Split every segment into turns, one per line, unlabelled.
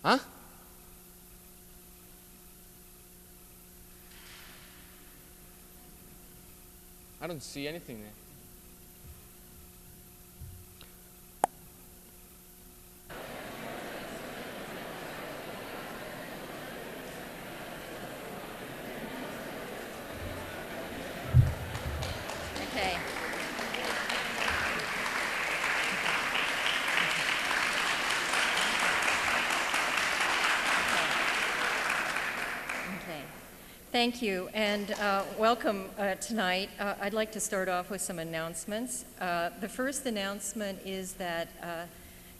Huh? I don't see anything there.
Okay. Okay. Thank you, and welcome tonight. I'd like to start off with some announcements. The first announcement is that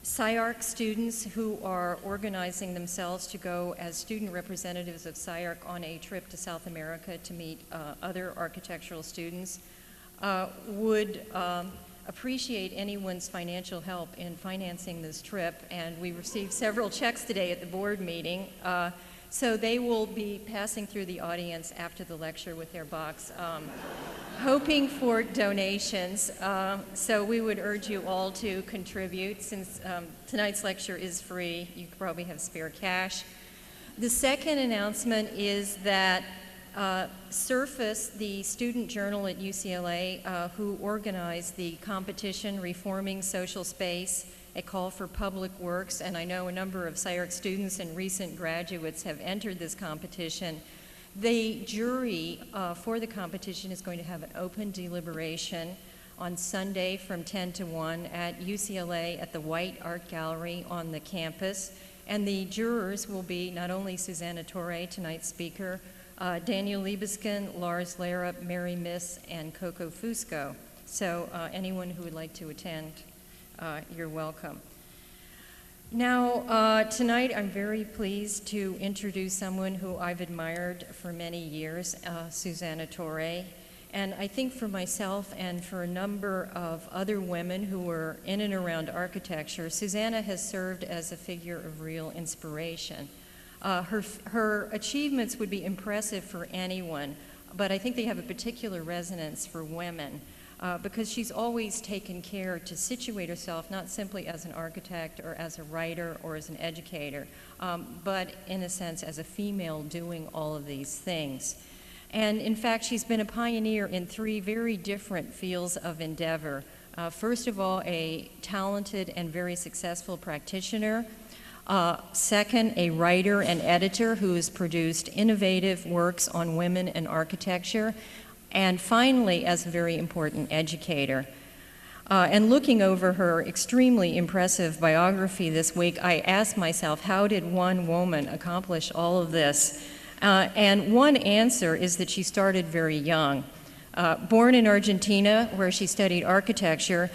SCI-Arc students who are organizing themselves to go as student representatives of SCI-Arc on a trip to South America to meet other architectural students would appreciate anyone's financial help in financing this trip, and we received several checks today at the board meeting. So they will be passing through the audience after the lecture with their box, hoping for donations. So we would urge you all to contribute. Since tonight's lecture is free, you probably have spare cash. The second announcement is that Surface, the student journal at UCLA, who organized the competition Reforming Social Space, a call for public works, and I know a number of SCI-Arc students and recent graduates have entered this competition. The jury for the competition is going to have an open deliberation on Sunday from 10 to 1 at UCLA at the White Art Gallery on the campus. And the jurors will be not only Susana Torre, tonight's speaker, Daniel Liebeskin, Lars Larup, Mary Miss, and Coco Fusco. So anyone who would like to attend, you're welcome. Now, tonight I'm very pleased to introduce someone who I've admired for many years, Susana Torre. And I think for myself and for a number of other women who were in and around architecture, Susana has served as a figure of real inspiration. Her achievements would be impressive for anyone, but I think they have a particular resonance for women. Because she's always taken care to situate herself not simply as an architect or as a writer or as an educator, but in a sense as a female doing all of these things. And in fact, she's been a pioneer in three very different fields of endeavor. First of all, a talented and very successful practitioner. Second, a writer and editor who has produced innovative works on women and architecture. And finally, as a very important educator. And looking over her extremely impressive biography this week, I asked myself, how did one woman accomplish all of this? And one answer is that she started very young. Born in Argentina, where she studied architecture,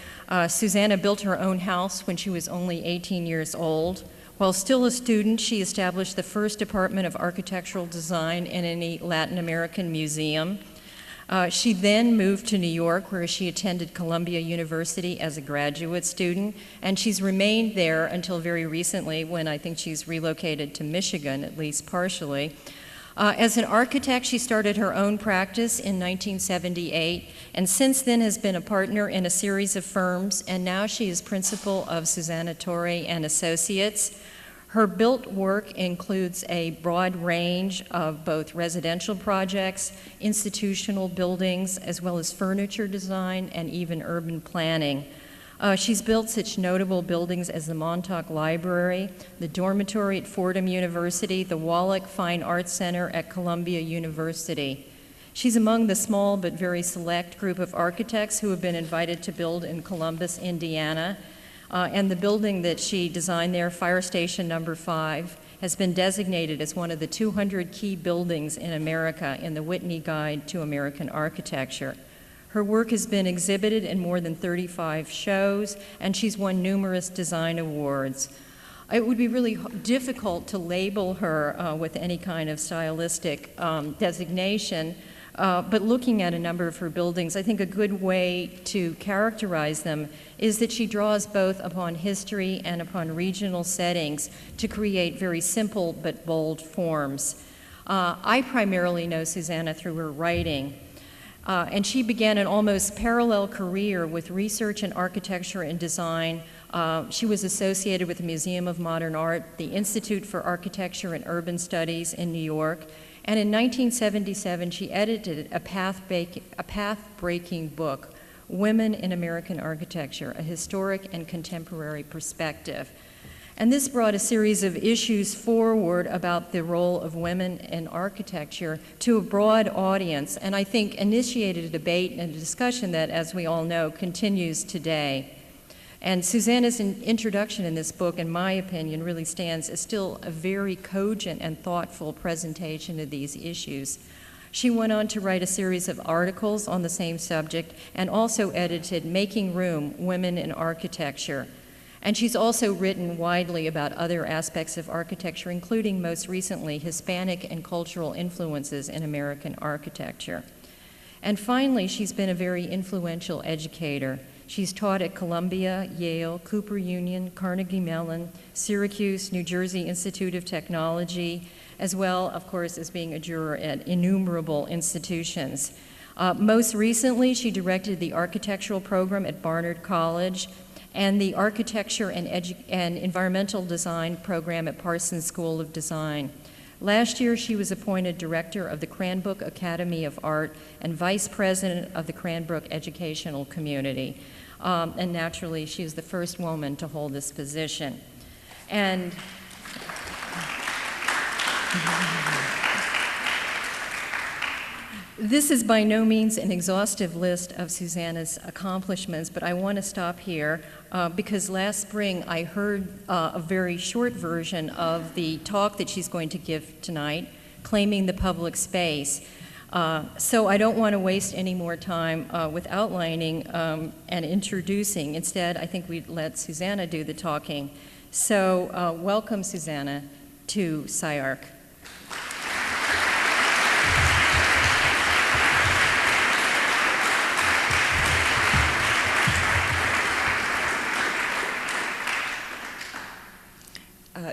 Susana built her own house when she was only 18 years old. While still a student, she established the first department of architectural design in any Latin American museum. She then moved to New York, where she attended Columbia University as a graduate student, and she's remained there until very recently, when I think she's relocated to Michigan, at least partially. As an architect, she started her own practice in 1978, and since then has been a partner in a series of firms, and now she is principal of Susana Torre and Associates. Her built work includes a broad range of both residential projects, institutional buildings, as well as furniture design and even urban planning. She's built such notable buildings as the Montauk Library, the dormitory at Fordham University, the Wallach Fine Arts Center at Columbia University. She's among the small but very select group of architects who have been invited to build in Columbus, Indiana. And the building that she designed there, Fire Station Number 5, has been designated as one of the 200 key buildings in America in the Whitney Guide to American Architecture. Her work has been exhibited in more than 35 shows, and she's won numerous design awards. It would be really difficult to label her with any kind of stylistic designation, but looking at a number of her buildings, I think a good way to characterize them is that she draws both upon history and upon regional settings to create very simple but bold forms. I primarily know Susana through her writing, and she began an almost parallel career with research in architecture and design She was associated with the Museum of Modern Art, the Institute for Architecture and Urban Studies in New York, and in 1977 she edited a path-breaking book, Women in American Architecture, a Historic and Contemporary Perspective. And this brought a series of issues forward about the role of women in architecture to a broad audience, and I think initiated a debate and a discussion that, as we all know, continues today. And Susana's introduction in this book, in my opinion, really stands as still a very cogent and thoughtful presentation of these issues. She went on to write a series of articles on the same subject and also edited Making Room, Women in Architecture. And she's also written widely about other aspects of architecture, including most recently Hispanic and cultural influences in American architecture. And finally, she's been a very influential educator. She's taught at Columbia, Yale, Cooper Union, Carnegie Mellon, Syracuse, New Jersey Institute of Technology, as well, of course, as being a juror at innumerable institutions. Most recently, she directed the architectural program at Barnard College and the architecture and environmental design program at Parsons School of Design. Last year, she was appointed director of the Cranbrook Academy of Art and vice president of the Cranbrook Educational Community. And naturally, she is the first woman to hold this position. And this is by no means an exhaustive list of Susana's accomplishments, but I want to stop here because last spring I heard a very short version of the talk that she's going to give tonight, Claiming the Public Space. So I don't want to waste any more time with outlining and introducing. Instead, I think we'd let Susana do the talking. So welcome, Susana, to SCI-Arc.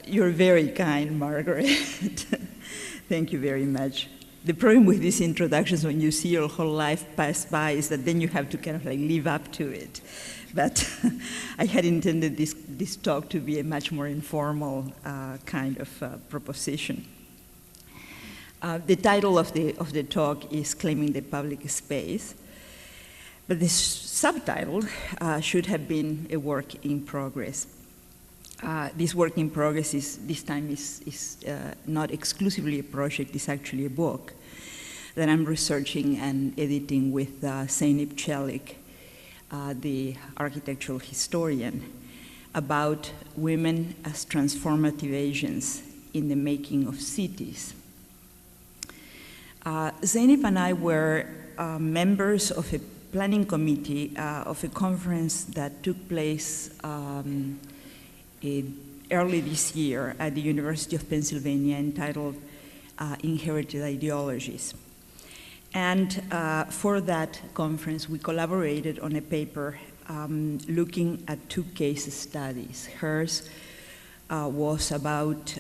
You're very kind, Margaret. Thank you very much. The problem with these introductions when you see your whole life pass by is that then you have to kind of like live up to it. But I had intended this talk to be a much more informal kind of proposition. The title of the talk is Claiming the Public Space, but the subtitle should have been a work in progress. This work in progress this time is not exclusively a project, it's actually a book that I'm researching and editing with Zeynep Çelik, the architectural historian, about women as transformative agents in the making of cities. Zeynep and I were members of a planning committee of a conference that took place early this year at the University of Pennsylvania entitled Inherited Ideologies. And for that conference, we collaborated on a paper looking at two case studies. Hers was about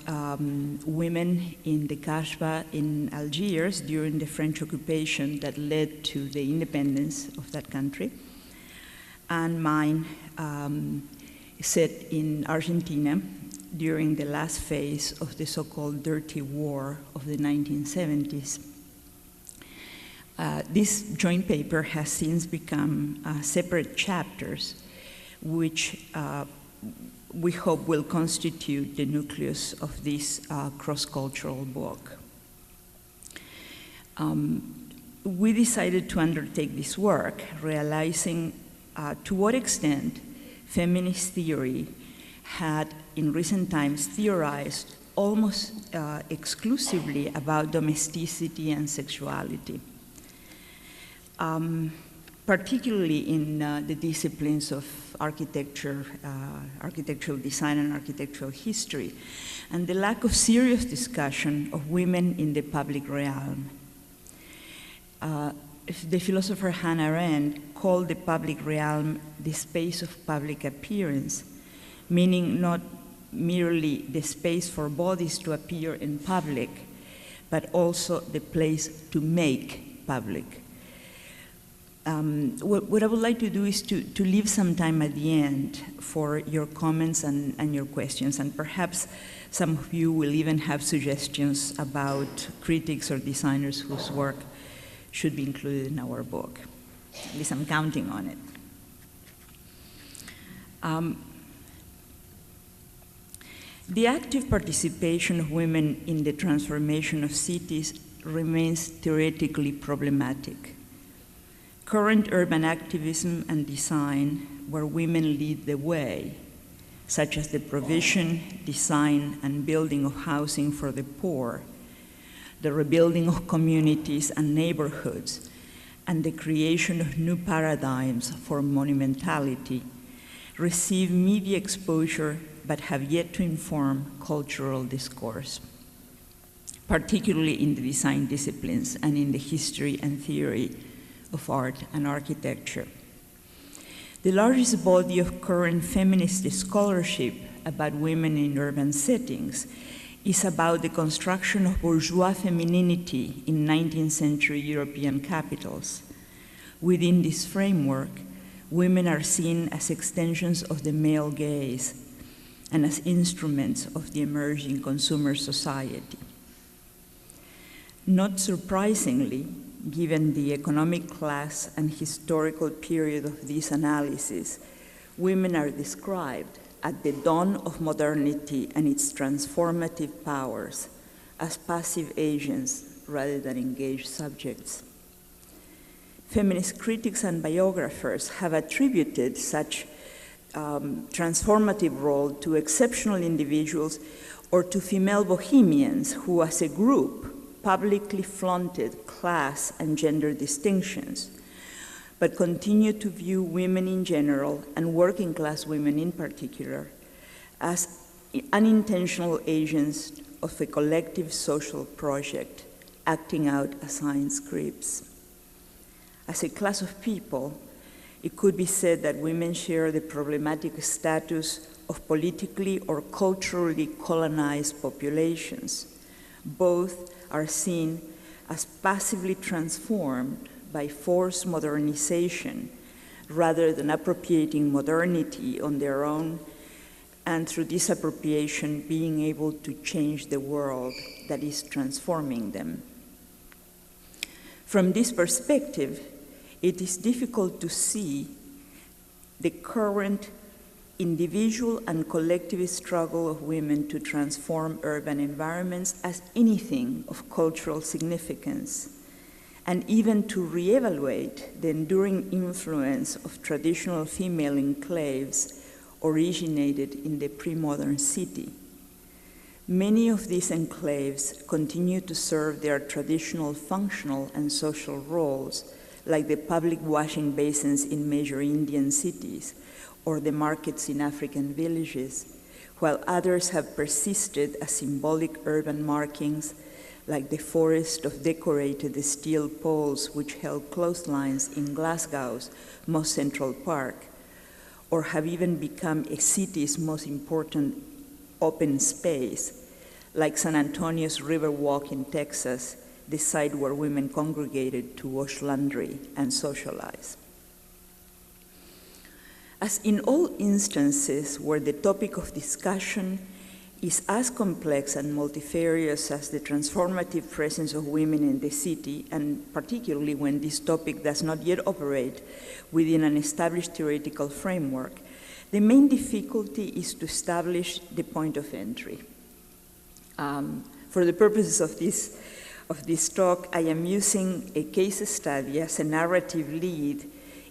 women in the Kasbah in Algiers during the French occupation that led to the independence of that country. And mine set in Argentina during the last phase of the so-called dirty war of the 1970s. This joint paper has since become separate chapters, which we hope will constitute the nucleus of this cross-cultural book. We decided to undertake this work, realizing to what extent feminist theory had in recent times theorized almost exclusively about domesticity and sexuality, particularly in the disciplines of architecture, architectural design and architectural history, and the lack of serious discussion of women in the public realm. The philosopher Hannah Arendt called the public realm the space of public appearance, meaning not merely the space for bodies to appear in public, but also the place to make public. What I would like to do is to leave some time at the end for your comments and your questions, and perhaps some of you will even have suggestions about critics or designers whose work should be included in our book. At least I'm counting on it. The active participation of women in the transformation of cities remains theoretically problematic. Current urban activism and design, where women lead the way, such as the provision, design, and building of housing for the poor, the rebuilding of communities and neighborhoods, and the creation of new paradigms for monumentality, receive media exposure but have yet to inform cultural discourse, particularly in the design disciplines and in the history and theory of art and architecture. The largest body of current feminist scholarship about women in urban settings is about the construction of bourgeois femininity in 19th century European capitals. Within this framework, women are seen as extensions of the male gaze and as instruments of the emerging consumer society. Not surprisingly, given the economic class and historical period of this analysis, women are described at the dawn of modernity and its transformative powers as passive agents rather than engaged subjects. Feminist critics and biographers have attributed such transformative role to exceptional individuals or to female bohemians who, as a group, publicly flaunted class and gender distinctions, but continue to view women in general, and working class women in particular, as unintentional agents of a collective social project, acting out assigned scripts. As a class of people, it could be said that women share the problematic status of politically or culturally colonized populations. Both are seen as passively transformed by forced modernization rather than appropriating modernity on their own, and through this appropriation being able to change the world that is transforming them. From this perspective, it is difficult to see the current individual and collective struggle of women to transform urban environments as anything of cultural significance, and even to reevaluate the enduring influence of traditional female enclaves originated in the pre-modern city. Many of these enclaves continue to serve their traditional functional and social roles, like the public washing basins in major Indian cities, or the markets in African villages, while others have persisted as symbolic urban markings, like the forest of decorated steel poles which held clotheslines in Glasgow's most central park, or have even become a city's most important open space, like San Antonio's Riverwalk in Texas, the site where women congregated to wash laundry and socialize. As in all instances where the topic of discussion is as complex and multifarious as the transformative presence of women in the city, and particularly when this topic does not yet operate within an established theoretical framework, the main difficulty is to establish the point of entry. For the purposes of this talk, I am using a case study as a narrative lead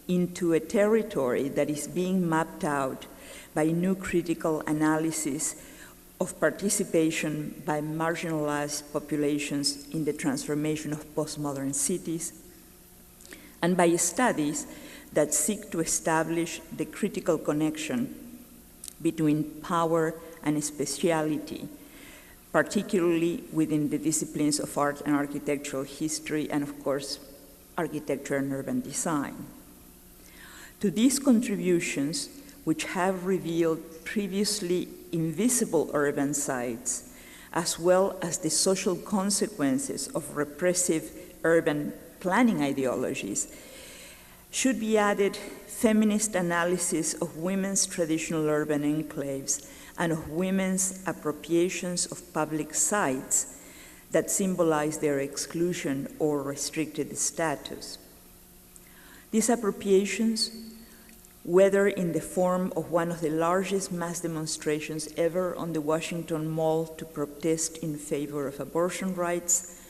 into a territory that is being mapped out by new critical analysis of participation by marginalized populations in the transformation of postmodern cities, and by studies that seek to establish the critical connection between power and speciality, particularly within the disciplines of art and architectural history, and of course, architecture and urban design. To these contributions, which have revealed previously invisible urban sites, as well as the social consequences of repressive urban planning ideologies, should be added feminist analysis of women's traditional urban enclaves and of women's appropriations of public sites that symbolize their exclusion or restricted status. These appropriations, whether in the form of one of the largest mass demonstrations ever on the Washington Mall to protest in favor of abortion rights,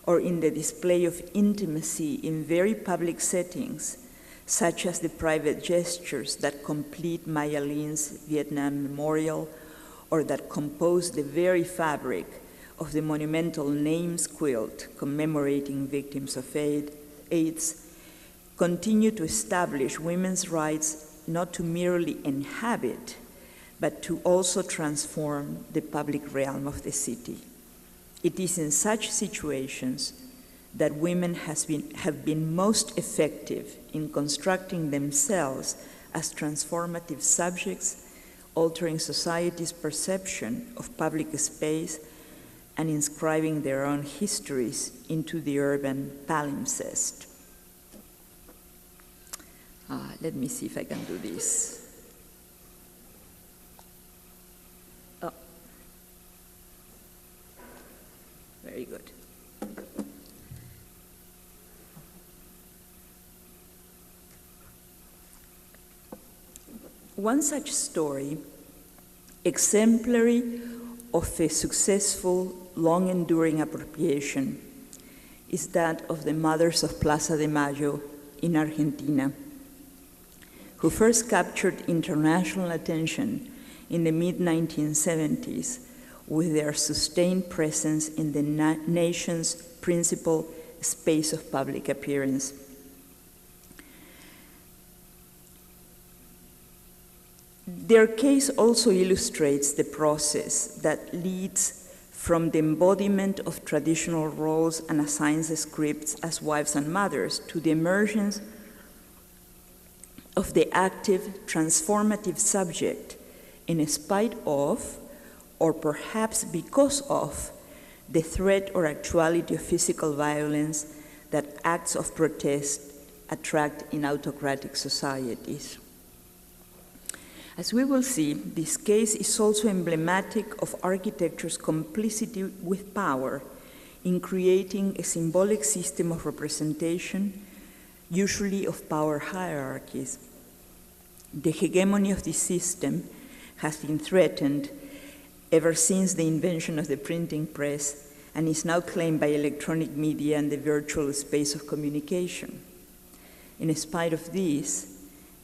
or in the display of intimacy in very public settings, such as the private gestures that complete Maya Lin's Vietnam Memorial, or that compose the very fabric of the monumental names quilt commemorating victims of AIDS, continue to establish women's rights not to merely inhabit, but to also transform the public realm of the city. It is in such situations that women have been most effective in constructing themselves as transformative subjects, altering society's perception of public space and inscribing their own histories into the urban palimpsest. Let me see if I can do this. Oh. Very good. One such story, exemplary of a successful, long-enduring appropriation, is that of the mothers of Plaza de Mayo in Argentina, who first captured international attention in the mid-1970s with their sustained presence in the nation's principal space of public appearance. Their case also illustrates the process that leads from the embodiment of traditional roles and assigns scripts as wives and mothers to the emergence of the active, transformative subject in spite of, or perhaps because of, the threat or actuality of physical violence that acts of protest attract in autocratic societies. As we will see, this case is also emblematic of architecture's complicity with power in creating a symbolic system of representation, usually of power hierarchies. The hegemony of this system has been threatened ever since the invention of the printing press and is now claimed by electronic media and the virtual space of communication. In spite of this,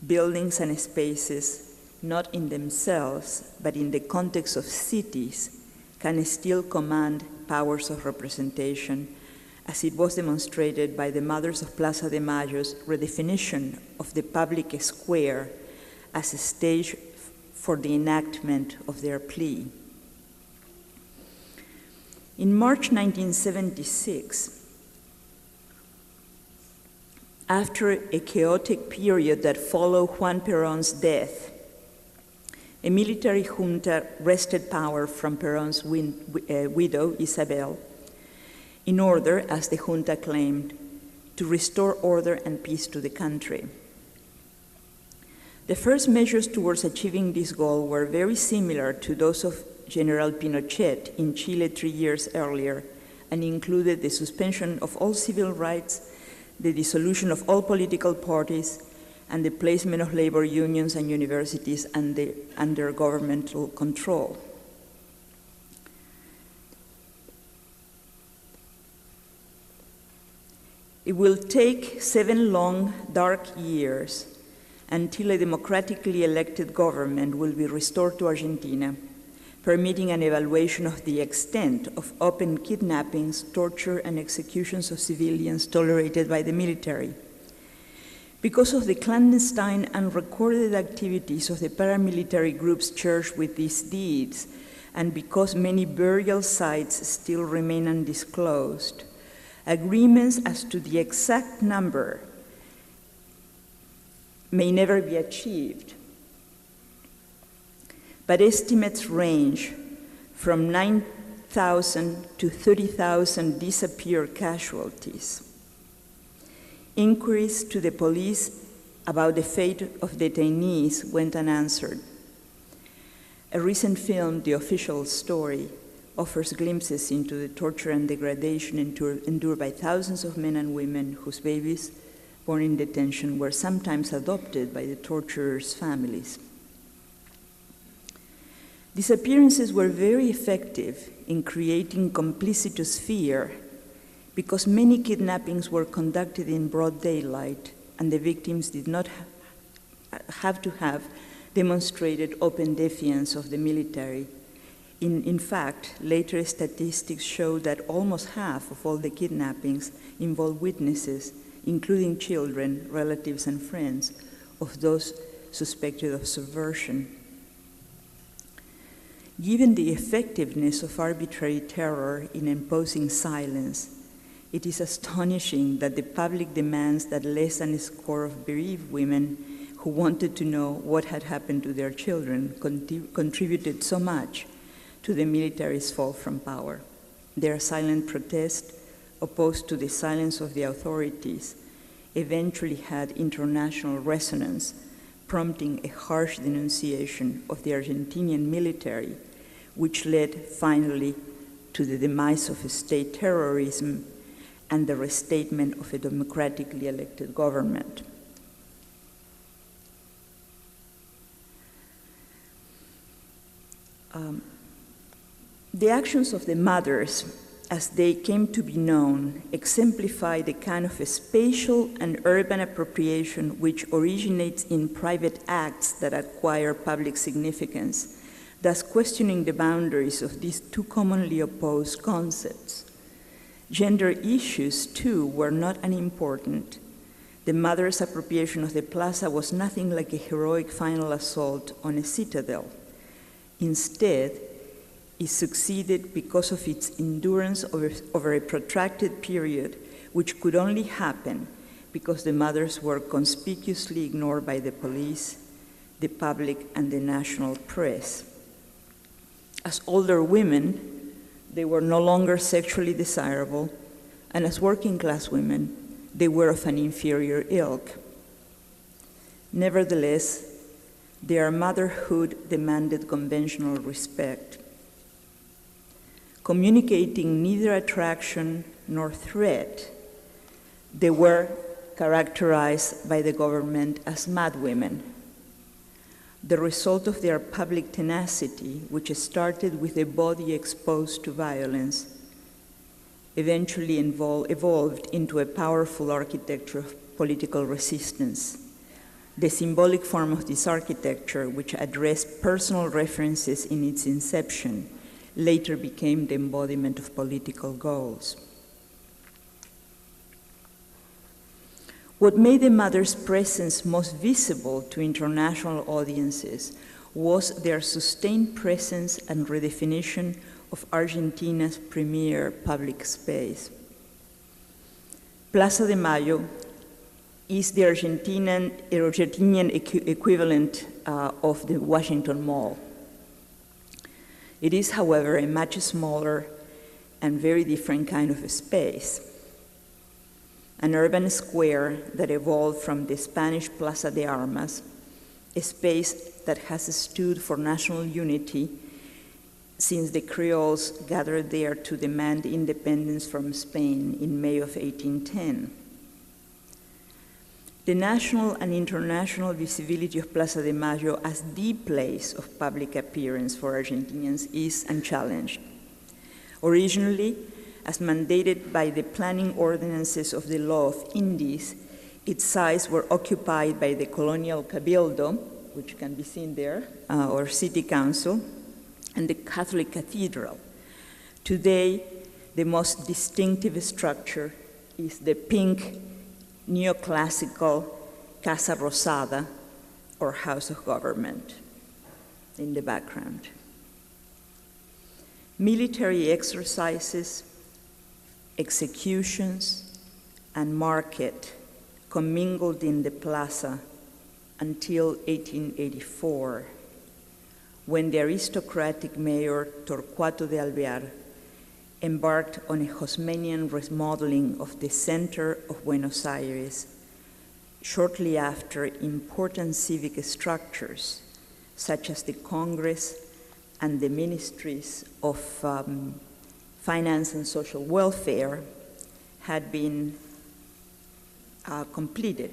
buildings and spaces, not in themselves, but in the context of cities, can still command powers of representation, as it was demonstrated by the mothers of Plaza de Mayo's redefinition of the public square as a stage for the enactment of their plea. In March 1976, after a chaotic period that followed Juan Perón's death, a military junta wrested power from Perón's widow, Isabel, in order, as the junta claimed, to restore order and peace to the country. The first measures towards achieving this goal were very similar to those of General Pinochet in Chile 3 years earlier, and included the suspension of all civil rights, the dissolution of all political parties, and the placement of labor unions and universities under governmental control. It will take 7 long, dark years until a democratically elected government will be restored to Argentina, permitting an evaluation of the extent of open kidnappings, torture, and executions of civilians tolerated by the military. Because of the clandestine and recorded activities of the paramilitary groups charged with these deeds, and because many burial sites still remain undisclosed, agreements as to the exact number may never be achieved. But estimates range from 9,000 to 30,000 disappeared casualties. Inquiries to the police about the fate of detainees went unanswered. A recent film, The Official Story, offers glimpses into the torture and degradation endured by thousands of men and women whose babies born in detention were sometimes adopted by the torturers' families. Disappearances were very effective in creating complicitous fear because many kidnappings were conducted in broad daylight and the victims did not have to have demonstrated open defiance of the military. In fact, later statistics show that almost half of all the kidnappings involve witnesses, including children, relatives, and friends of those suspected of subversion. Given the effectiveness of arbitrary terror in imposing silence, it is astonishing that the public demands that less than a score of bereaved women who wanted to know what had happened to their children contributed so much to the military's fall from power. Their silent protest, opposed to the silence of the authorities, eventually had international resonance, prompting a harsh denunciation of the Argentinian military, which led finally to the demise of state terrorism and the restatement of a democratically elected government. The actions of the mothers, as they came to be known, exemplify the kind of a spatial and urban appropriation which originates in private acts that acquire public significance, thus questioning the boundaries of these two commonly opposed concepts. Gender issues, too, were not unimportant. The mother's appropriation of the plaza was nothing like a heroic final assault on a citadel. Instead, it succeeded because of its endurance over a protracted period, which could only happen because the mothers were conspicuously ignored by the police, the public, and the national press. As older women, they were no longer sexually desirable, and as working-class women, they were of an inferior ilk. Nevertheless, their motherhood demanded conventional respect. Communicating neither attraction nor threat, they were characterized by the government as mad women. The result of their public tenacity, which started with a body exposed to violence, eventually evolved into a powerful architecture of political resistance. The symbolic form of this architecture, which addressed personal references in its inception, later became the embodiment of political goals. What made the mother's presence most visible to international audiences was their sustained presence and redefinition of Argentina's premier public space. Plaza de Mayo is the Argentinian equivalent of the Washington Mall. It is, however, a much smaller and very different kind of a space. An urban square that evolved from the Spanish Plaza de Armas, a space that has stood for national unity since the Creoles gathered there to demand independence from Spain in May of 1810. The national and international visibility of Plaza de Mayo as the place of public appearance for Argentinians is unchallenged. Originally, as mandated by the planning ordinances of the law of Indies, its sides were occupied by the colonial cabildo, which can be seen there, or city council, and the Catholic cathedral. Today, the most distinctive structure is the pink neoclassical Casa Rosada, or House of Government, in the background. Military exercises, executions, and market commingled in the plaza until 1884, when the aristocratic mayor Torquato de Alvear embarked on a Haussmannian remodeling of the center of Buenos Aires, shortly after, important civic structures, such as the Congress and the Ministries of Finance and Social Welfare, had been completed.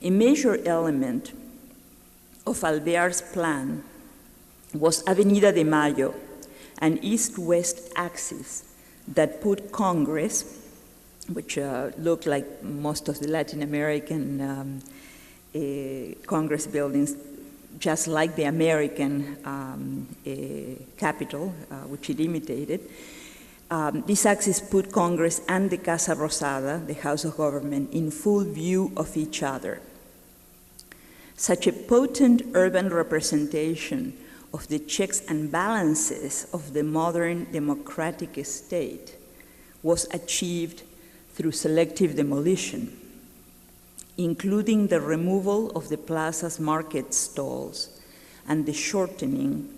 A major element of Alvear's plan was Avenida de Mayo, an east-west axis that put Congress, which looked like most of the Latin American Congress buildings, just like the American Capitol, which it imitated. This axis put Congress and the Casa Rosada, the House of Government, in full view of each other. Such a potent urban representation of the checks and balances of the modern democratic state was achieved through selective demolition, including the removal of the plaza's market stalls and the shortening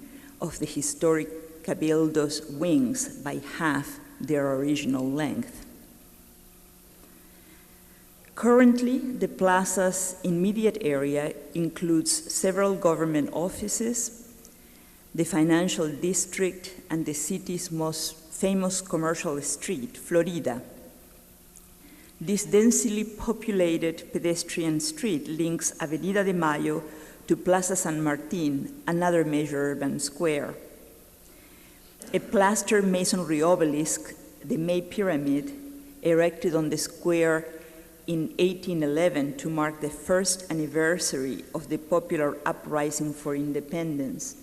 of the historic Cabildo's wings by half their original length. Currently, the plaza's immediate area includes several government offices, the financial district, and the city's most famous commercial street, Florida. This densely populated pedestrian street links Avenida de Mayo to Plaza San Martín, another major urban square. A plaster masonry obelisk, the May Pyramid, erected on the square in 1811 to mark the first anniversary of the popular uprising for independence,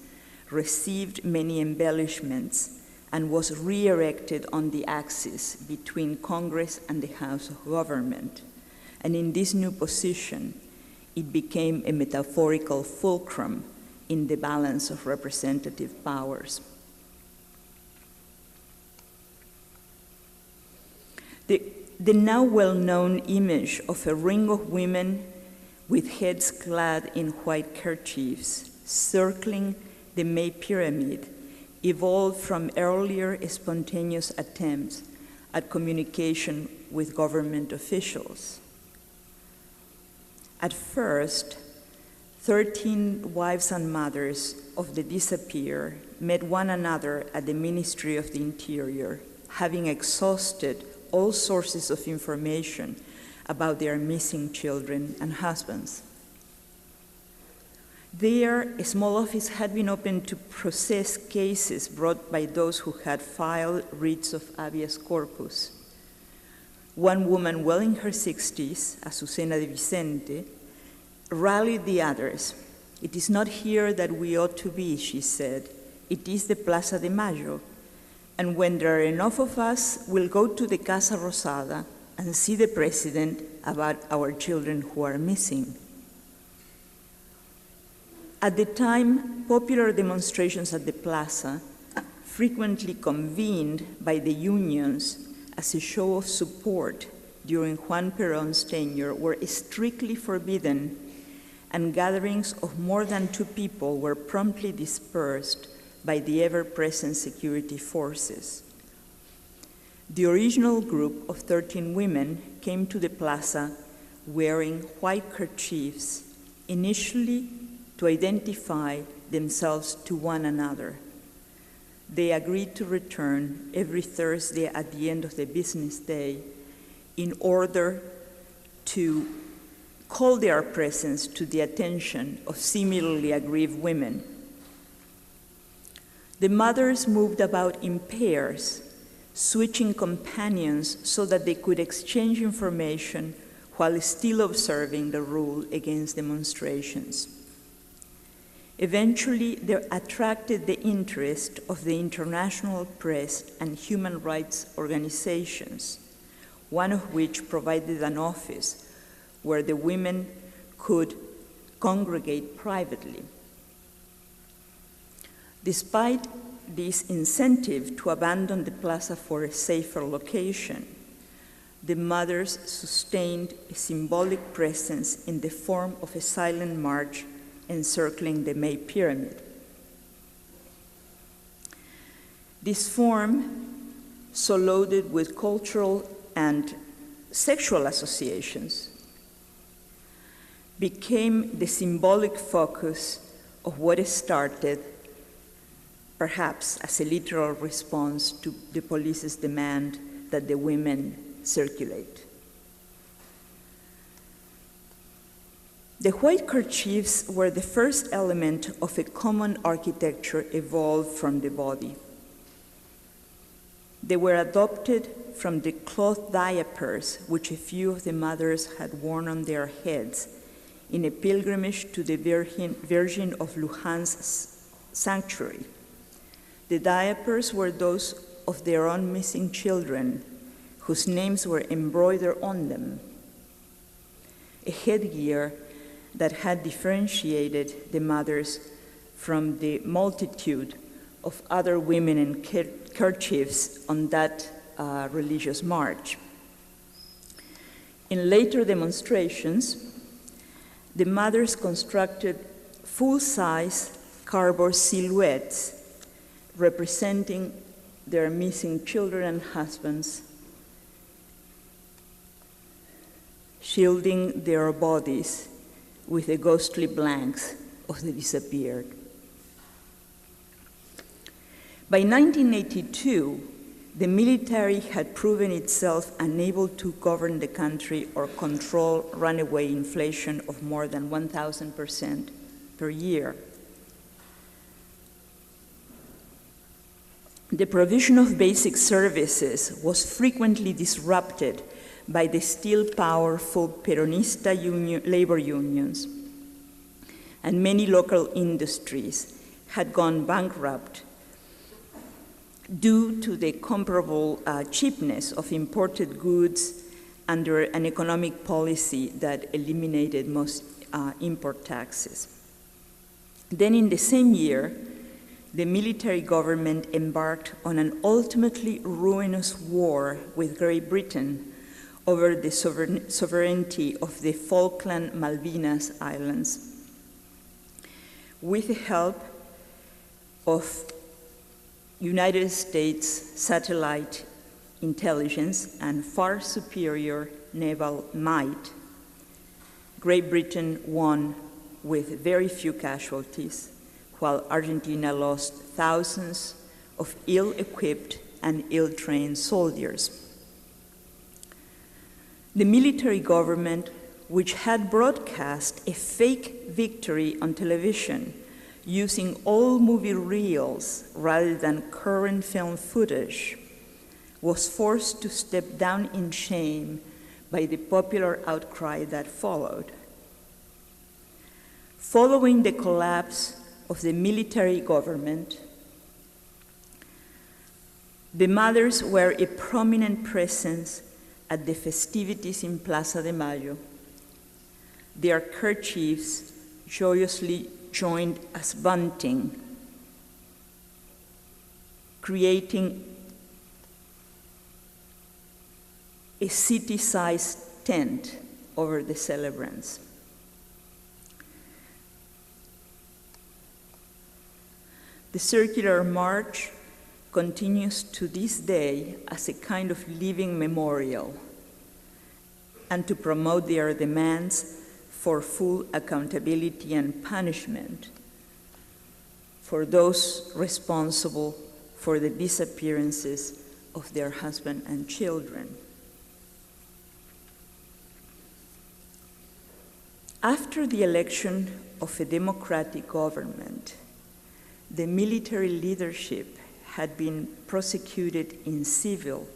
received many embellishments and was re-erected on the axis between Congress and the House of Government. And in this new position, it became a metaphorical fulcrum in the balance of representative powers. The now well-known image of a ring of women with heads clad in white kerchiefs circling the May Pyramid evolved from earlier spontaneous attempts at communication with government officials. At first, 13 wives and mothers of the disappeared met one another at the Ministry of the Interior, having exhausted all sources of information about their missing children and husbands. There, a small office had been opened to process cases brought by those who had filed writs of habeas corpus. One woman, well in her 60s, Azucena de Vicente, rallied the others. "It is not here that we ought to be," she said. "It is the Plaza de Mayo. And when there are enough of us, we'll go to the Casa Rosada and see the president about our children who are missing." At the time, popular demonstrations at the plaza, frequently convened by the unions as a show of support during Juan Perón's tenure, were strictly forbidden, and gatherings of more than 2 people were promptly dispersed by the ever-present security forces. The original group of 13 women came to the plaza wearing white kerchiefs, initially to identify themselves to one another. They agreed to return every Thursday at the end of the business day in order to call their presence to the attention of similarly aggrieved women. The mothers moved about in pairs, switching companions so that they could exchange information while still observing the rule against demonstrations. Eventually, they attracted the interest of the international press and human rights organizations, one of which provided an office where the women could congregate privately. Despite this incentive to abandon the plaza for a safer location, the mothers sustained a symbolic presence in the form of a silent march encircling the May Pyramid. This form, so loaded with cultural and sexual associations, became the symbolic focus of what started, perhaps as a literal response to the police's demand that the women circulate. The white kerchiefs were the first element of a common architecture evolved from the body. They were adopted from the cloth diapers which a few of the mothers had worn on their heads in a pilgrimage to the Virgin of Lujan's sanctuary. The diapers were those of their own missing children, whose names were embroidered on them. A headgear that had differentiated the mothers from the multitude of other women in kerchiefs on that religious march. In later demonstrations, the mothers constructed full-size cardboard silhouettes representing their missing children and husbands, shielding their bodies with the ghostly blanks of the disappeared. By 1982, the military had proven itself unable to govern the country or control runaway inflation of more than 1,000% per year. The provision of basic services was frequently disrupted by the still powerful Peronista labor unions, and many local industries had gone bankrupt due to the comparable cheapness of imported goods under an economic policy that eliminated most import taxes. Then in the same year, the military government embarked on an ultimately ruinous war with Great Britain over the sovereignty of the Falkland Malvinas Islands, with the help of United States satellite intelligence and far superior naval might. Great Britain won with very few casualties, while Argentina lost thousands of ill-equipped and ill-trained soldiers. The military government, which had broadcast a fake victory on television using old movie reels rather than current film footage, was forced to step down in shame by the popular outcry that followed. Following the collapse of the military government, the mothers were a prominent presence at the festivities in Plaza de Mayo. Their kerchiefs joyously joined as bunting, creating a city-sized tent over the celebrants. The circular march continues to this day as a kind of living memorial and to promote their demands for full accountability and punishment for those responsible for the disappearances of their husband and children. After the election of a democratic government, the military leadership had been prosecuted in civil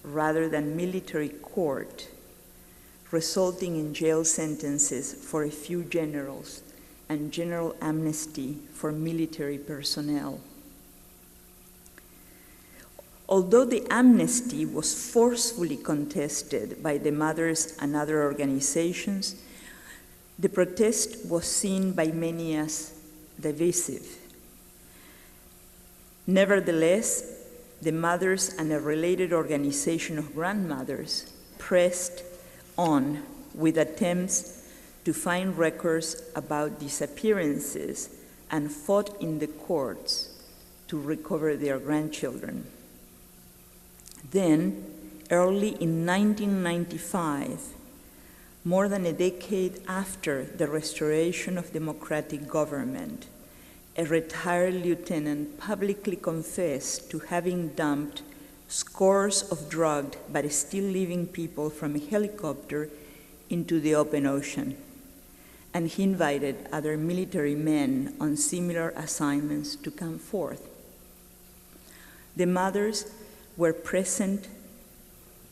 rather than military court, resulting in jail sentences for a few generals and general amnesty for military personnel. Although the amnesty was forcefully contested by the mothers and other organizations, the protest was seen by many as divisive. Nevertheless, the mothers and a related organization of grandmothers pressed on with attempts to find records about disappearances and fought in the courts to recover their grandchildren. Then, early in 1995, more than a decade after the restoration of democratic government, a retired lieutenant publicly confessed to having dumped scores of drugged but still living people from a helicopter into the open ocean. And he invited other military men on similar assignments to come forth. The mothers were present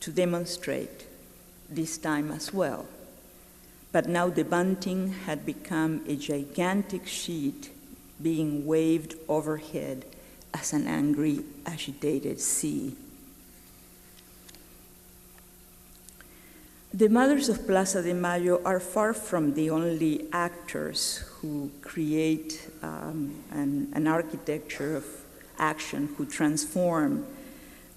to demonstrate, this time as well. But now the bunting had become a gigantic sheet being waved overhead as an angry, agitated sea. The mothers of Plaza de Mayo are far from the only actors who create an architecture of action, who transform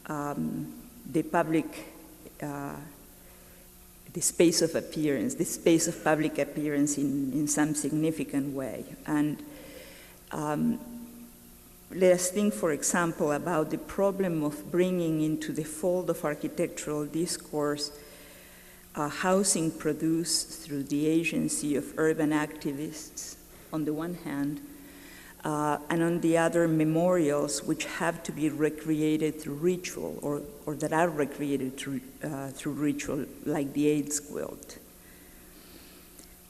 the public, the space of appearance, the space of public appearance in some significant way. And let us think, for example, about the problem of bringing into the fold of architectural discourse housing produced through the agency of urban activists, on the one hand, and on the other, memorials which have to be recreated through ritual, or that are recreated through ritual, like the AIDS quilt.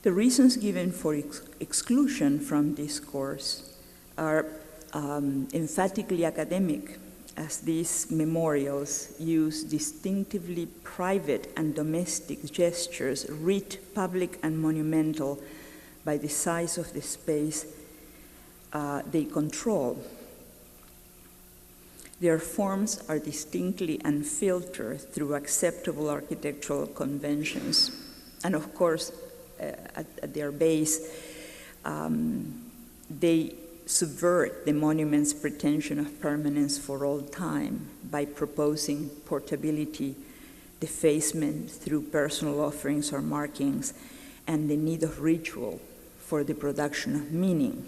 The reasons given for exclusion from discourse are emphatically academic, as these memorials use distinctively private and domestic gestures, writ public and monumental by the size of the space they control. Their forms are distinctly unfiltered through acceptable architectural conventions. And of course, at their base, they subvert the monument's pretension of permanence for all time by proposing portability, defacement through personal offerings or markings, and the need of ritual for the production of meaning.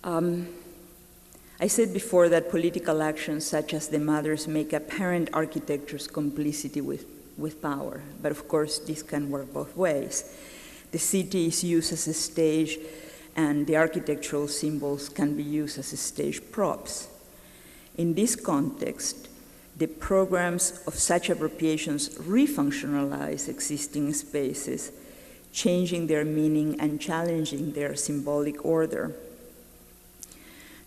I said before that political actions such as the mothers make apparent architecture's complicity with power, but of course this can work both ways. The city is used as a stage, and the architectural symbols can be used as stage props. In this context, the programs of such appropriations refunctionalize existing spaces, changing their meaning and challenging their symbolic order.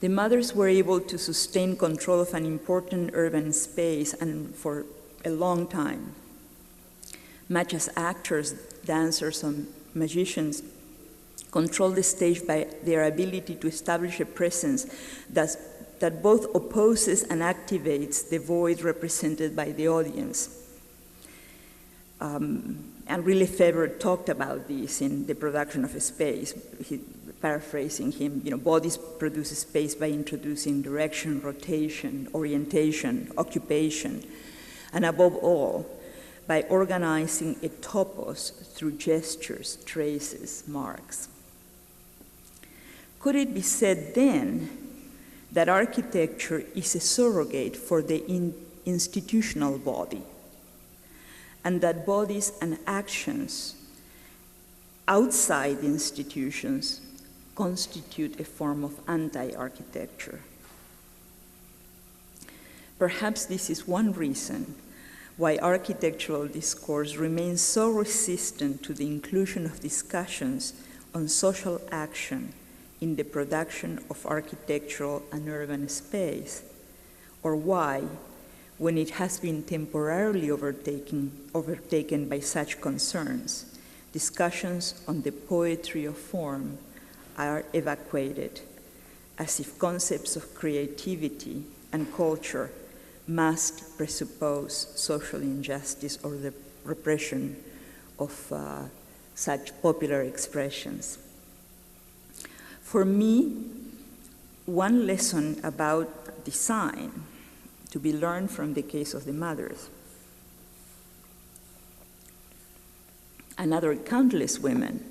The mothers were able to sustain control of an important urban space, and for a long time, much as actors, dancers, and magicians control the stage by their ability to establish a presence that both opposes and activates the void represented by the audience. And really Feber talked about this in The Production of a Space. Paraphrasing him, bodies produce space by introducing direction, rotation, orientation, occupation, and above all, by organizing a topos through gestures, traces, marks. Could it be said then that architecture is a surrogate for the institutional body, and that bodies and actions outside institutions constitute a form of anti-architecture? Perhaps this is one reason why architectural discourse remains so resistant to the inclusion of discussions on social action in the production of architectural and urban space, or why, when it has been temporarily overtaken by such concerns, discussions on the poetry of form are evacuated, as if concepts of creativity and culture must presuppose social injustice or the repression of such popular expressions. For me, one lesson about design to be learned from the case of the mothers, and other countless women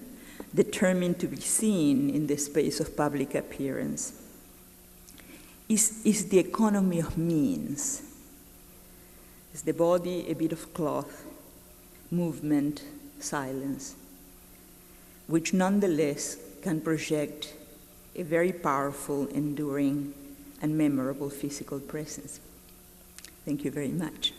determined to be seen in the space of public appearance, is the economy of means. Is the body a bit of cloth, movement, silence, which nonetheless can project a very powerful, enduring, and memorable physical presence. Thank you very much.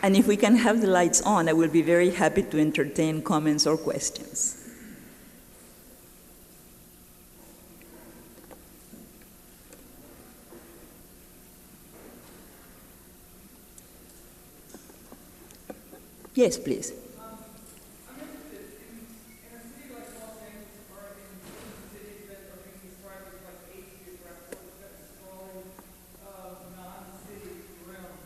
And if we can have the lights on, I will be very happy to entertain comments or questions. Yes, please.
I'm interested in a city like Los Angeles or in cities that are being described as like atheist or sort of that sprawling non-city realm.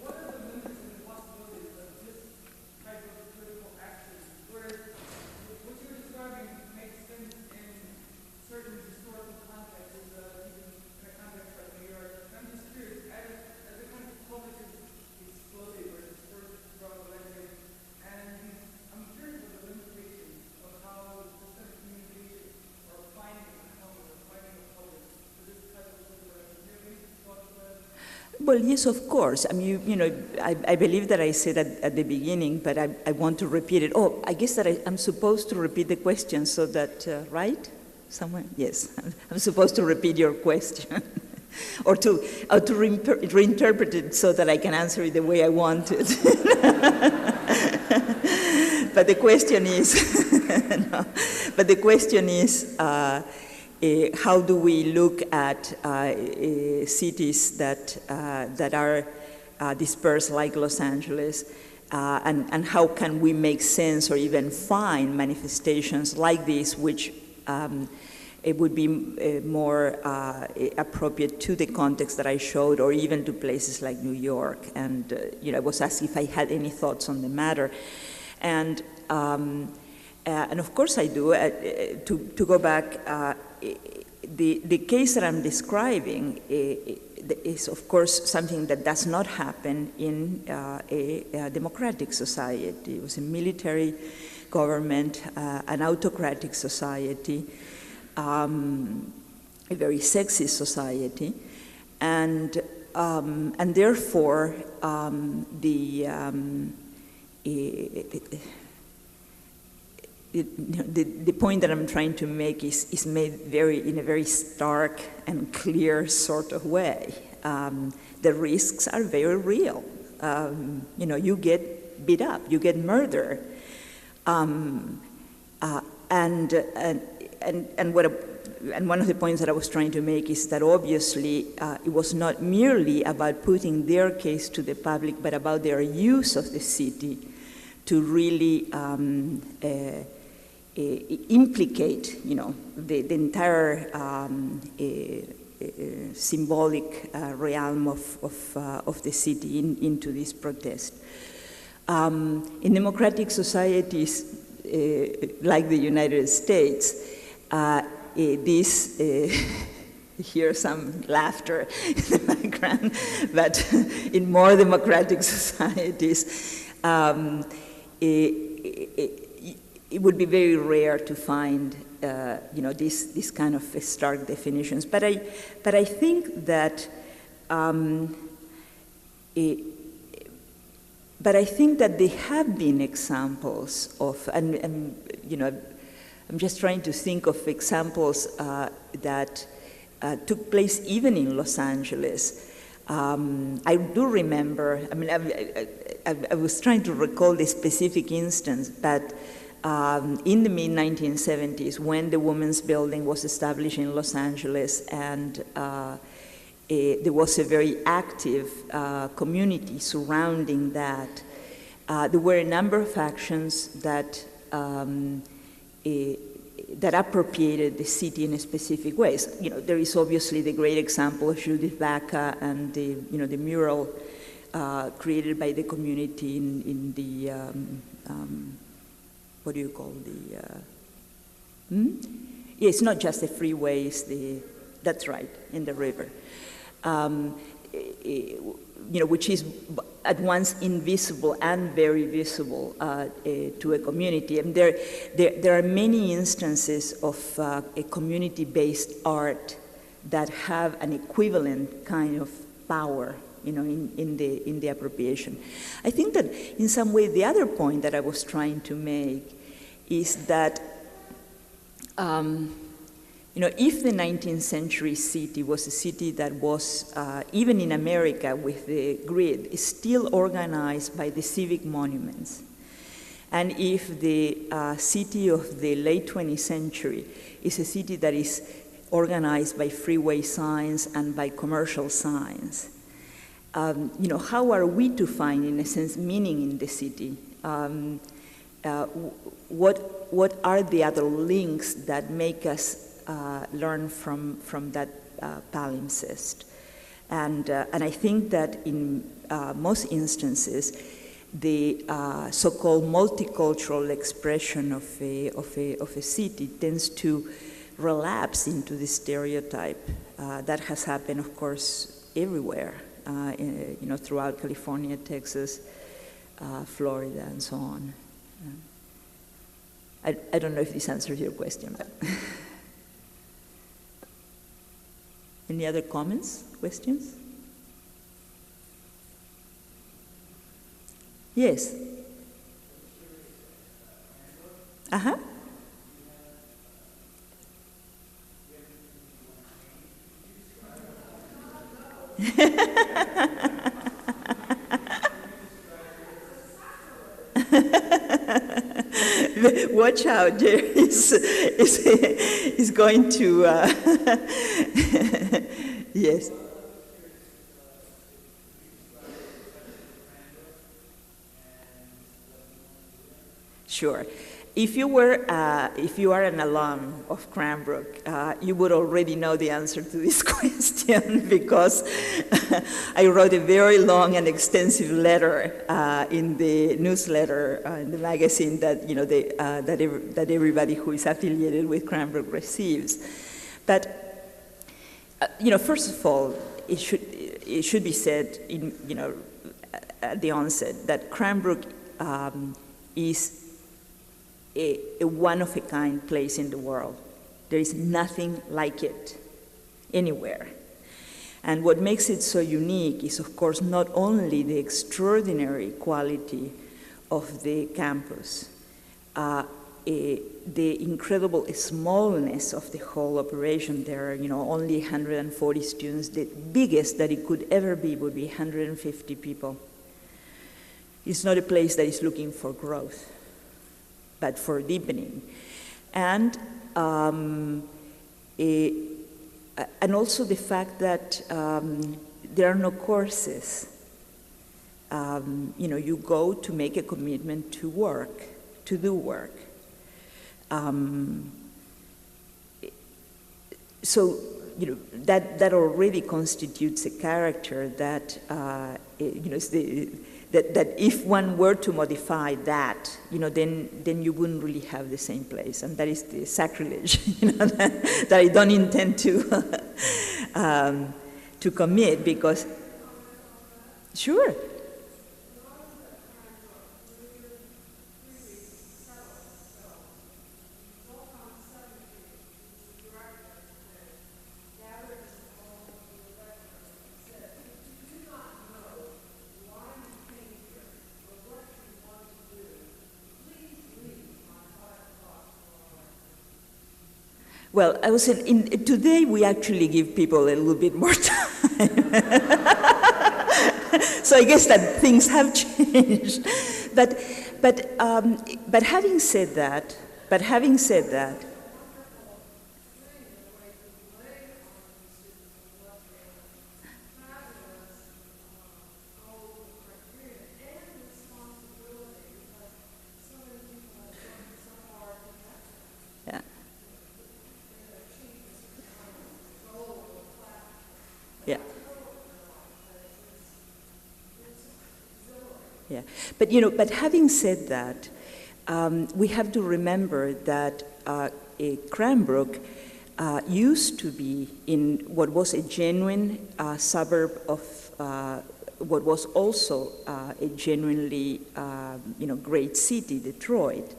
What are the limits and the possibilities of this type of political action? Whereas what you're describing makes sense in certain historical contexts, even in a context like New York. I'm just curious, as a kind of public exploded or dispersed throughout the landscape, and I'm curious what the limitations of how this kind of communication or finding a common or finding a public for this type of political action. Do you have any thoughts on that?
Well, yes, of course. I mean, I believe that I said at the beginning, but I want to repeat it. Oh, I guess that I'm supposed to repeat the question so that, right? Someone? Yes, I'm supposed to repeat your question. or to reinterpret it so that I can answer it the way I want it. But the question is, no, but the question is, how do we look at cities that are dispersed like Los Angeles, and how can we make sense or even find manifestations like this, which it would be more appropriate to the context that I showed, or even to places like New York. And I was asked if I had any thoughts on the matter, and of course I do. To go back, the case that I'm describing is, of course, something that does not happen in a democratic society. It was a military government, an autocratic society, a very sexist society, and therefore the point that I'm trying to make is made in a very stark and clear sort of way. The risks are very real. You get beat up, you get murdered, and one of the points that I was trying to make is that obviously it was not merely about putting their case to the public, but about their use of the city to really implicate, the entire symbolic realm of the city into this protest. In democratic societies like the United States, hear some laughter in the background, but in more democratic societies, it would be very rare to find, this kind of stark definitions. But I think that, there have been examples of, and I'm just trying to think of examples that took place even in Los Angeles. I do remember, I was trying to recall the specific instance, but in the mid-1970s, when the Women's Building was established in Los Angeles, and there was a very active community surrounding that, there were a number of actions that appropriated the city in a specific ways. There is obviously the great example of Judith Vaca and the mural created by the community in the what do you call Yeah, it's not just the freeway, that's right, in the river. Which is at once invisible and very visible to a community. And there are many instances of a community-based art that have an equivalent kind of power, in the appropriation. I think that in some way the other point that I was trying to make is that if the 19th century city was a city that was, even in America with the grid, is still organized by the civic monuments, and if the city of the late 20th century is a city that is organized by freeway signs and by commercial signs, how are we to find, in a sense, meaning in the city? What are the other links that make us learn from that palimpsest? And I think that in most instances, the so-called multicultural expression of a city tends to relapse into the stereotype that has happened, of course, everywhere, throughout California, Texas, Florida, and so on. I don't know if this answers your question, but any other comments, questions? Yes. Uh-huh. Watch out, Jerry is going to, yes. Sure. If you are an alum of Cranbrook, you would already know the answer to this question because I wrote a very long and extensive letter in the newsletter, in the magazine that that everybody who is affiliated with Cranbrook receives. But first of all, it should be said at the onset that Cranbrook is a one-of-a-kind place in the world. There is nothing like it anywhere. And what makes it so unique is, of course, not only the extraordinary quality of the campus, the incredible smallness of the whole operation. There are only 140 students. The biggest that it could ever be would be 150 people. It's not a place that is looking for growth, but for deepening. And also the fact that there are no courses. You go to make a commitment to work, to do work. So that already constitutes a character that that if one were to modify that, then you wouldn't really have the same place, and that is the sacrilege, that I don't intend to to commit, because sure. Well, I was saying, today we actually give people a little bit more time. So I guess that things have changed. But having said that, yeah. Yeah, but having said that, we have to remember that Cranbrook used to be in what was a genuine suburb of what was also a genuinely great city, Detroit.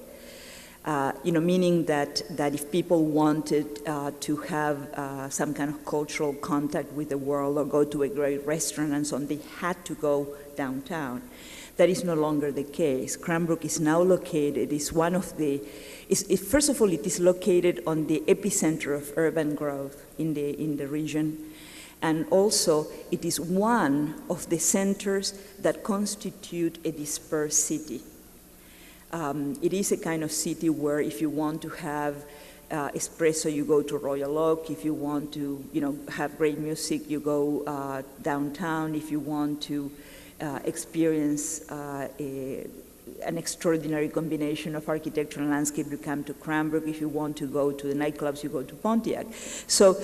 Meaning that if people wanted to have some kind of cultural contact with the world or go to a great restaurant and so on, they had to go downtown. That is no longer the case. Cranbrook is now located, is one of the, first of all, it is located on the epicenter of urban growth in the region. And also, it is one of the centers that constitute a dispersed city. It is a kind of city where if you want to have espresso, you go to Royal Oak. If you want to, have great music, you go downtown. If you want to experience an extraordinary combination of architecture and landscape, you come to Cranbrook. If you want to go to the nightclubs, you go to Pontiac. So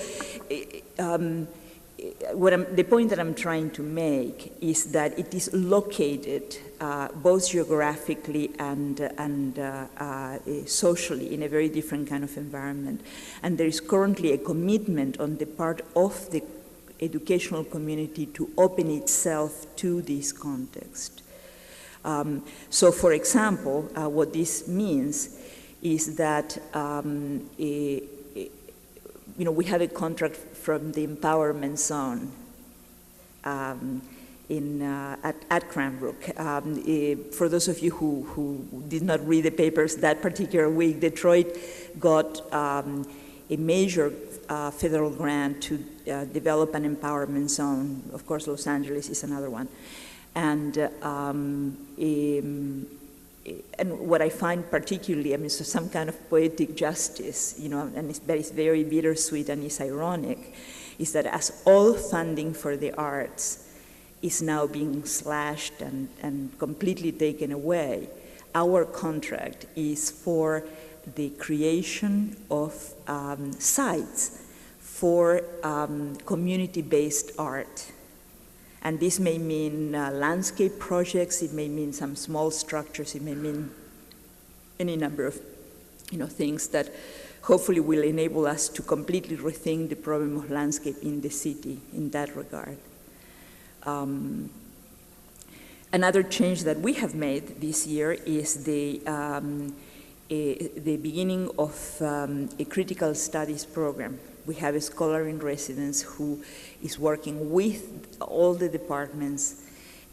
the point that I'm trying to make is that it is located both geographically and socially in a very different kind of environment. And there is currently a commitment on the part of the educational community to open itself to this context. So for example, what this means is that we have a contract from the empowerment zone at Cranbrook. For those of you who did not read the papers that particular week, Detroit got a major federal grant to develop an empowerment zone. Of course, Los Angeles is another one. And what I find particularly, so some kind of poetic justice, and that is very bittersweet and is ironic, is that as all funding for the arts is now being slashed and completely taken away, our contract is for the creation of sites for community-based art. And this may mean landscape projects, it may mean some small structures, it may mean any number of things that hopefully will enable us to completely rethink the problem of landscape in the city in that regard. Another change that we have made this year is the beginning of a critical studies program. We have a scholar in residence who is working with all the departments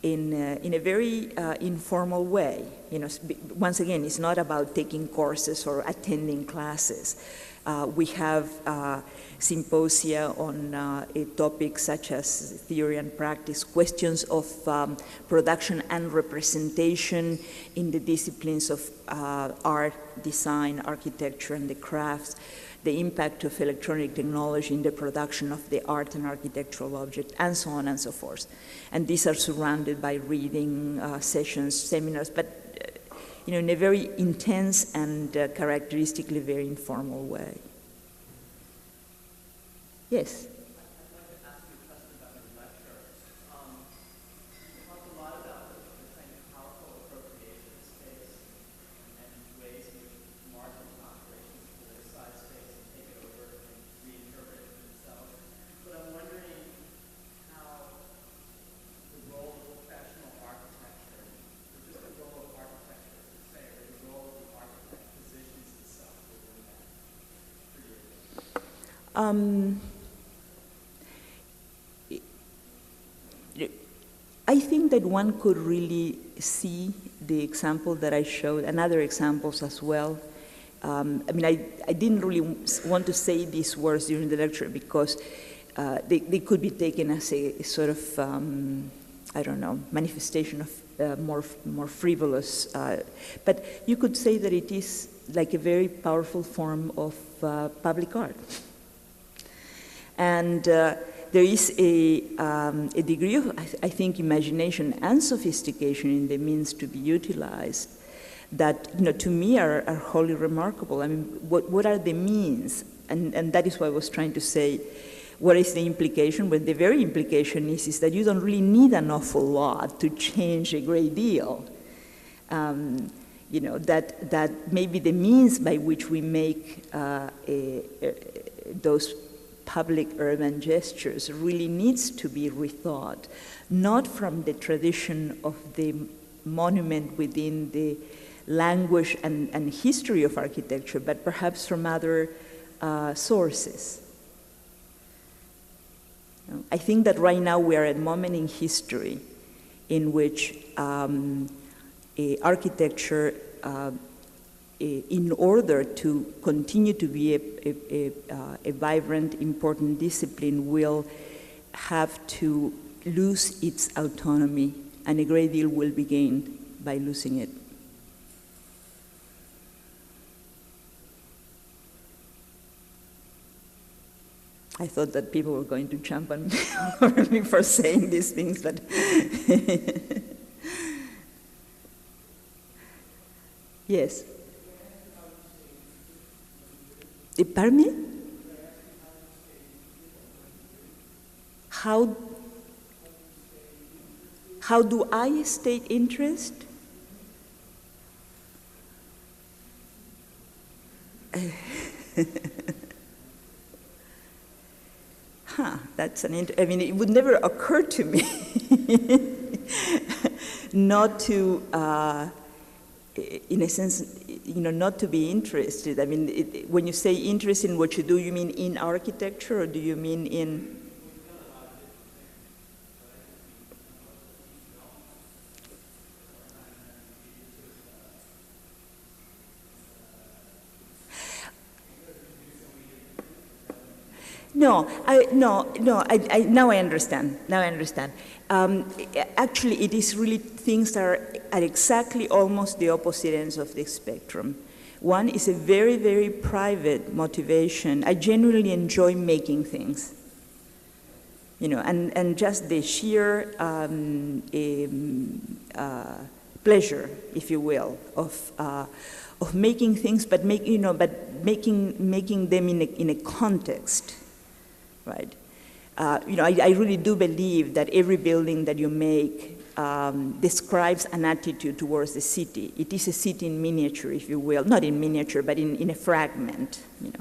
in a very informal way. Once again, it's not about taking courses or attending classes. We have symposia on topics such as theory and practice, questions of production and representation in the disciplines of art, design, architecture, and the crafts, the impact of electronic technology in the production of the art and architectural object, and so on and so forth. And these are surrounded by reading sessions, seminars, but in a very intense and characteristically very informal way. Yes? I think that one could really see the example that I showed, and other examples as well. I didn't really want to say these words during the lecture because they could be taken as a sort of, manifestation of more frivolous, but you could say that it is like a very powerful form of public art. And there is a degree of, I think, imagination and sophistication in the means to be utilized that, to me are wholly remarkable. What are the means? And that is what I was trying to say. What is the implication? Well, the very implication is that you don't really need an awful lot to change a great deal. you know, that maybe the means by which we make those public urban gestures really needs to be rethought, not from the tradition of the monument within the language and history of architecture, but perhaps from other sources. I think that right now we are at a moment in history in which architecture, in order to continue to be a vibrant, important discipline, will have to lose its autonomy, and a great deal will be gained by losing it. I thought that people were going to jump on me for saying these things, but yes. Pardon me? How do I state interest? That's I mean, it would never occur to me not to, in a sense, you know, not to be interested. I mean, when you say interest in what you do, you mean in architecture, or do you mean in? No, now I understand. Now I understand. Actually, it is really things that are at exactly almost the opposite ends of the spectrum. One is a very, very private motivation. I genuinely enjoy making things, you know, and just the sheer pleasure, if you will, of making things, but making them in a context. Right. You know, I really do believe that every building that you make describes an attitude towards the city. It is a city in miniature, if you will, not in miniature, but in a fragment. You know,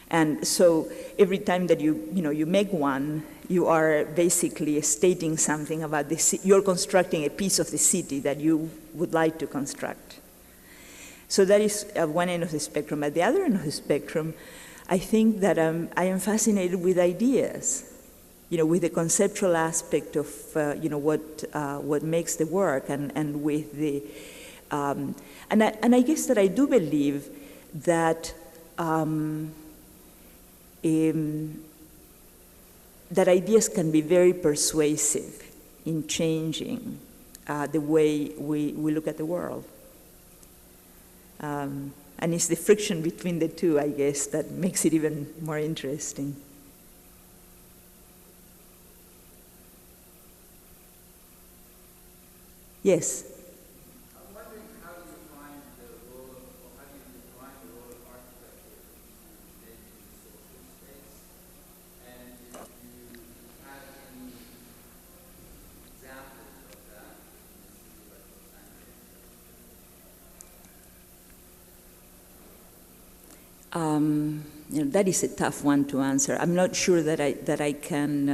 and so every time that you make one, you are basically stating something about the city. You're constructing a piece of the city that you would like to construct. So that is at one end of the spectrum. At the other end of the spectrum, I think that I am fascinated with ideas, you know, with the conceptual aspect of, you know, what makes the work, and with the, and I guess that I do believe that that ideas can be very persuasive in changing the way we look at the world. And it's the friction between the two, I guess, that makes it even more interesting. Yes?
I'm wondering, how do you define the role of architecture in the social space? And if you have any examples of that in a city like Los Angeles?
You know, that is a tough one to answer. I'm not sure that I can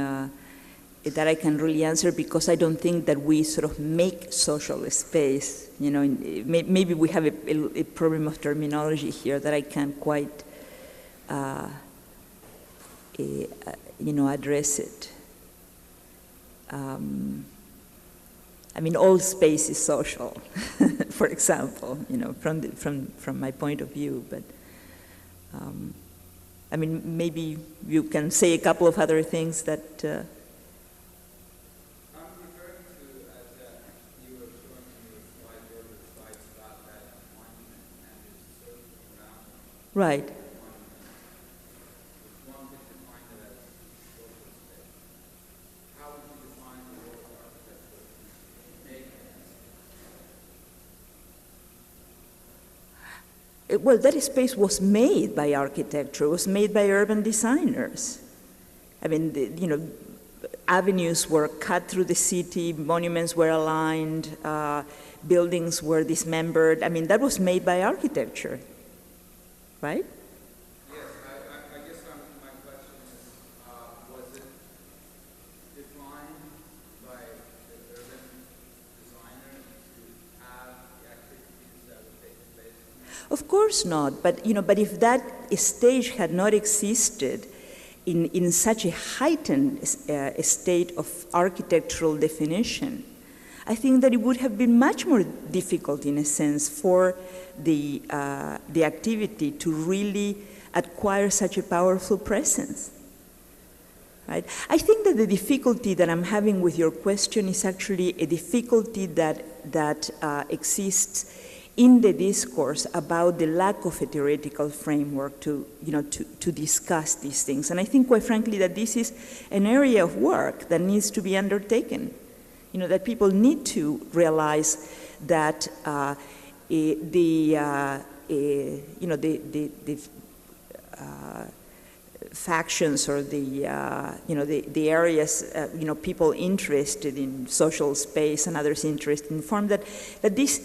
really answer, because I don't think that we sort of make social space. You know, maybe we have a problem of terminology here that I can't quite, you know, address it. I mean, all space is social, for example. You know, from my point of view, but. I mean, maybe you can say a couple of other things that.
I'm referring to, as you were showing me the slide, there were slides about that monument and its circle around it.
Right.
One could define it as social space. How would you define the role of architecture in making it?
Well, that space was made by architecture, was made by urban designers. I mean, you know, avenues were cut through the city, monuments were aligned, buildings were dismembered. I mean, that was made by architecture, right?
Yes, I guess my question is, was it defined by the urban designer to have the activities that would take place?
Of course not, but but if that stage had not existed in such a heightened state of architectural definition, I think that it would have been much more difficult, in a sense, for the activity to really acquire such a powerful presence. Right? I think that the difficulty that I'm having with your question is actually a difficulty that exists in the discourse about the lack of a theoretical framework to discuss these things. And I think, quite frankly, that this is an area of work that needs to be undertaken. That people need to realize that the factions or the areas, people interested in social space and others interested in form, that these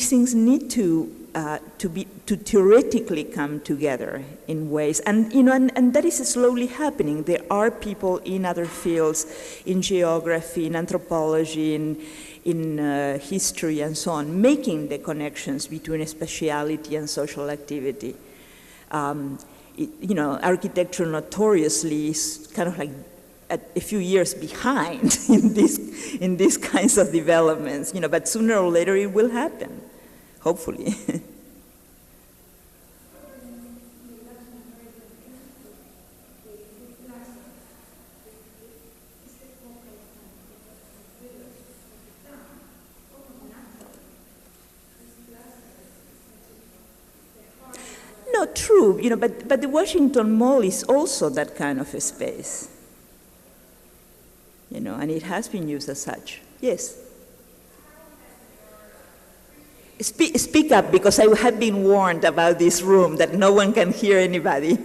things need to theoretically come together in ways, and that is slowly happening. There are people in other fields, in geography, in anthropology, in history, and so on, making the connections between spatiality and social activity. Architecture notoriously is kind of like a few years behind in these kinds of developments, but sooner or later it will happen, hopefully. No, true, but the Washington Mall is also that kind of a space. And it has been used as such. Yes. Speak up, because I have been warned about this room that no one can hear anybody.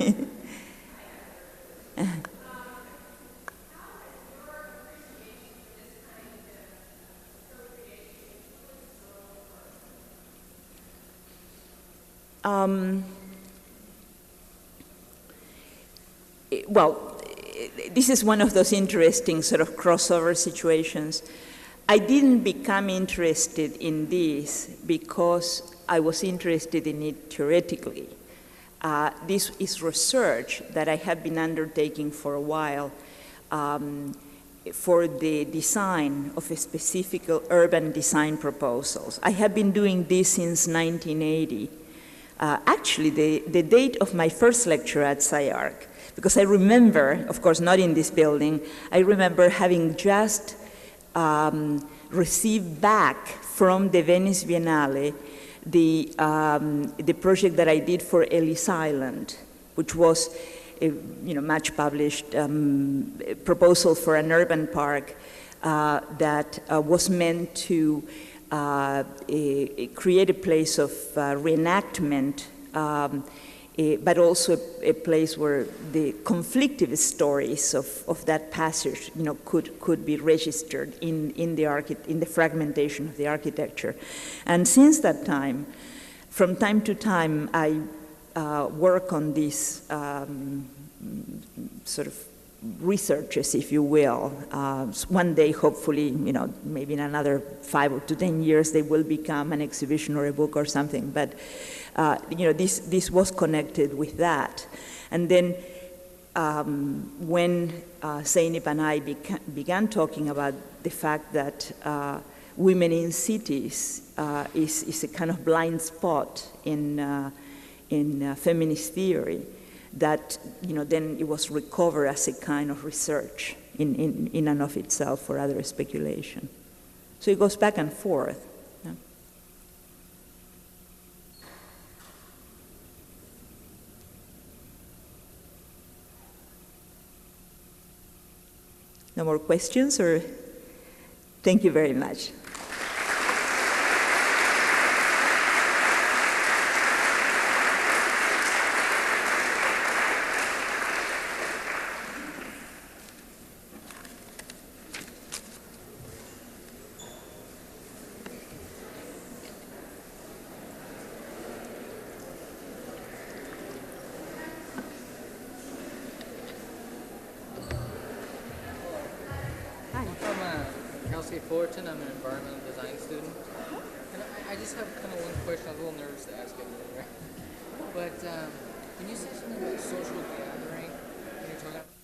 Well, this is one of those interesting sort of crossover situations. I didn't become interested in this because I was interested in it theoretically. This is research that I have been undertaking for a while for the design of a specific urban design proposals. I have been doing this since 1980. Actually, the date of my first lecture at SCI-Arc, because I remember, of course not in this building, I remember having just received back from the Venice Biennale the project that I did for Ellis Island, which was a much published proposal for an urban park that was meant to create a place of reenactment, but also a place where the conflictive stories of that passage, could be registered in the fragmentation of the architecture. And since that time, from time to time, I work on these sort of researches, if you will. One day, hopefully, maybe in another 5 to 10 years, they will become an exhibition or a book or something. But this was connected with that. And then when Zeynep and I began talking about the fact that women in cities is a kind of blind spot in feminist theory, that then it was recovered as a kind of research in and of itself for other speculation. So it goes back and forth. Yeah. No more questions, or thank you very much.
Kelsey Fullerton. I'm an environmental design student. And I just have kind of one question. I was a little nervous to ask it earlier. But when you say something about social gathering, when you're talking about